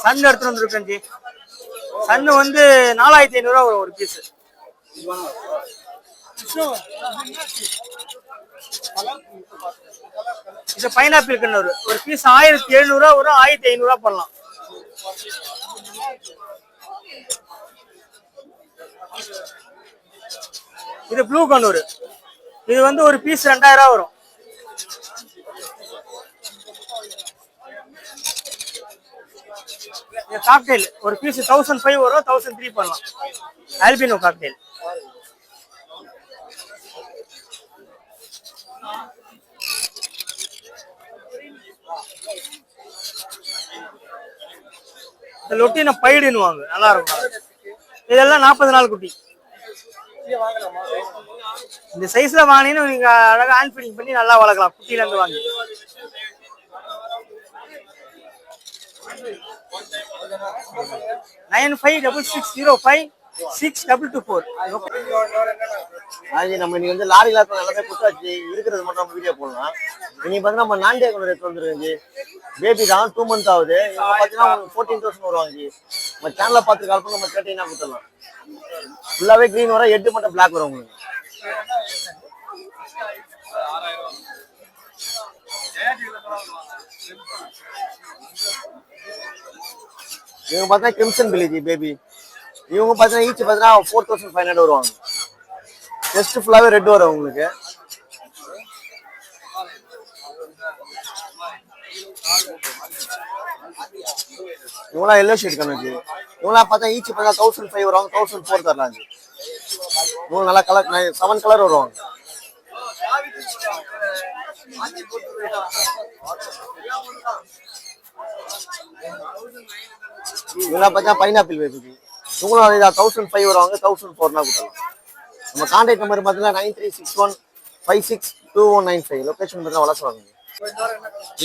Sun எடுத்துட்டு வந்துருக்கேன் G. சன்னு வந்து 4500 ரூபா வரும் ஒரு பீஸ். இது பைனாப்பிள் கண்ணூர் ஒரு பீஸ் 1700 ரூபா வரும். 1500 ரூபா பண்ணலாம். இது ப்ளூ கண்ணூர். இது வந்து ஒரு பீஸ் 2000 ரூபா வரும். காக்டெயில் ஒரு பீஸ் 1005 வரும். 1003 பண்ணலாம். Alpino cocktail. லொட்டின பைடுன்னுவாங்க, நல்லா இருக்கும். இதெல்லாம் 40 நாள் குட்டி. இந்த சைஸ்ல வாங்கினீங்கன்னா நீங்க அழகா ஹேண்ட் ஃபீடிங் பண்ணி நல்லா வளர்க்கலாம். குட்டில இருந்து வாங்கி 9566056224. அது நம்ம இன்னைக்கு வந்து லாரில எல்லாமே குத்தாச்சு. இருக்கிறது மட்டும் நம்ம வீடியோ போடலாம். இன்னைக்கு பார்த்தா நம்ம நான்டே கொண்டு எடுத்து வந்துருக்கோம். பேபி தான் 2 months ஆகுது. இவங்க பார்த்தீங்கன்னா 14,000 வருவாங்க. நம்ம சேனலை பார்த்து கால் பண்ணி நம்ம கேட்டீங்கன்னா கொடுத்துடலாம். ஃபுல்லாவே கிரீன் வரும். 8 மட்டும் பிளாக் வரும் உங்களுக்கு. இவங்க பார்த்தா கிரிம்சன் பில்லிஜி பேபி. இவங்க பார்த்தீங்கன்னா ஈச் பார்த்தீங்கன்னா 4500 வருவாங்க. ஜஸ்ட் ஃபுல்லாவே ரெட் வரும் உங்களுக்கு. இவங்களாம் எல்லோ ஷேட் கண்ணு. இவங்களாம் பார்த்தா ஈச் பார்த்தா 1005 வருவாங்க. 1004 தரலாம். இவங்க நல்லா கலர் 7 கலர் வருவாங்க. இவங்களாம் பார்த்தா பைனாப்பிள் பேபி. இவங்களும் 1005 வருவாங்க. 1004 கொடுக்கலாம். நம்ம கான்டாக்ட் நம்பர் பார்த்தீங்கன்னா 9361562195. லொகேஷன் பார்த்தா வளர்க்குறாங்க.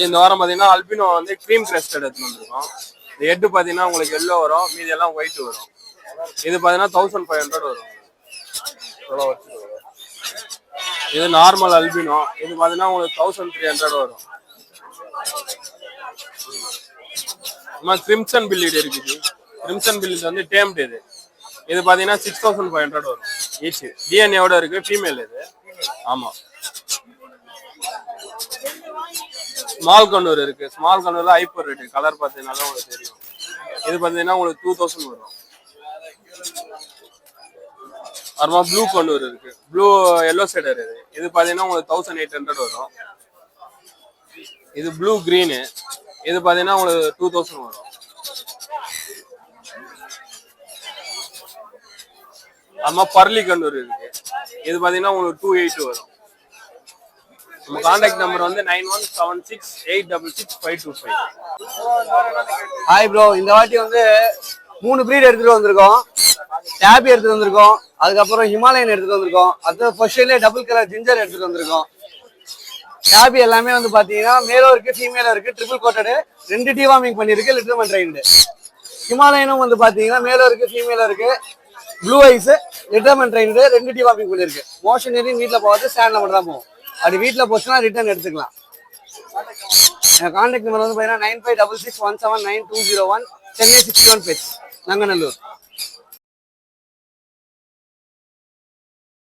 இந்த வாரம் பார்த்தீங்கன்னா அல்பினோ வந்து க்ரீம் கிரஸ்டட் எடுத்துட்டு வந்துருக்கோம். இந்த ஹெட் பார்த்தீங்கன்னா உங்களுக்கு எல்லோ வரும். மீதி எல்லாம் ஒயிட் வரும். இது பார்த்தீங்கன்னா 1500 வரும். இது நார்மல் அல்பினோ. இது பார்த்தீங்கன்னா உங்களுக்கு 1300 வரும். கிரிம்சன் பில்லிட் இருக்குது. கிரிம்சன் பில்லிட் வந்து டேம்டு. இது பார்த்தீங்கன்னா 6500 வரும் ஈச். டிஎன்ஏவோட இருக்கு. ஃபீமேல் இது. ஆமா. ஸ்மால் கண்ணூர் இருக்கு. ஸ்மால் கண்ணூர்ல ஹைப்பர் ரெட் கலர் பார்த்தீங்கன்னா உங்களுக்கு தெரியும். இது பார்த்தீங்கன்னா உங்களுக்கு 2000 வரும். அப்புறமா ப்ளூ கண்ணூர் இருக்கு. ப்ளூ எல்லோ சைடர் இது. இது பார்த்தீங்கன்னா உங்களுக்கு 1800 வரும். இது ப்ளூ கிரீனு. இது பார்த்தீங்கன்னா உங்களுக்கு 2000 வரும். அம்மா பர்லி கண்ணூர் இருக்கு. இது பார்த்தீங்கன்னா உங்களுக்கு 280 வரும். நம்ம கான்டாக்ட் நம்பர் வந்து 9176866525. ஹாய் ப்ரோ, இந்த வாட்டி வந்து 3 பிரீட் எடுத்துட்டு வந்திருக்கோம். டேபி எடுத்துட்டு வந்திருக்கோம். அதுக்கப்புறம் ஹிமாலயன் எடுத்துட்டு வந்திருக்கோம். அது ஃபர்ஸ்ட்லேயே டபுள் கலர் ஜிஞ்சர் எடுத்துட்டு வந்திருக்கோம். டேபி எல்லாமே வந்து பாத்தீங்கன்னா மேலும் இருக்கு, ஃபீமேலும் இருக்கு. ட்ரிபிள் கோட்டடு, 2 டிவார்மிங் பண்ணிருக்கு. லிட்டர்மன் ட்ரைன்டு. ஹிமாலயனும் வந்து பாத்தீங்கன்னா மேலும் இருக்கு, ஃபீமேலும் இருக்கு. ப்ளூ ஐஸ், லிட்டர்மன் ட்ரைன்டு, 2 டிவார்மிங் பண்ணிருக்கு. மோஷன் ஏறி வீட்டில் போகாது, ஸ்டாண்ட்ல மட்டும் தான் போகும். அப்படி வீட்டில் போச்சுன்னா ரிட்டர்ன் எடுத்துக்கலாம். கான்டாக்ட் நம்பர் வந்து பார்த்தீங்கன்னா 9566179201, சென்னை 61 பேஜ், நங்கநல்லூர்.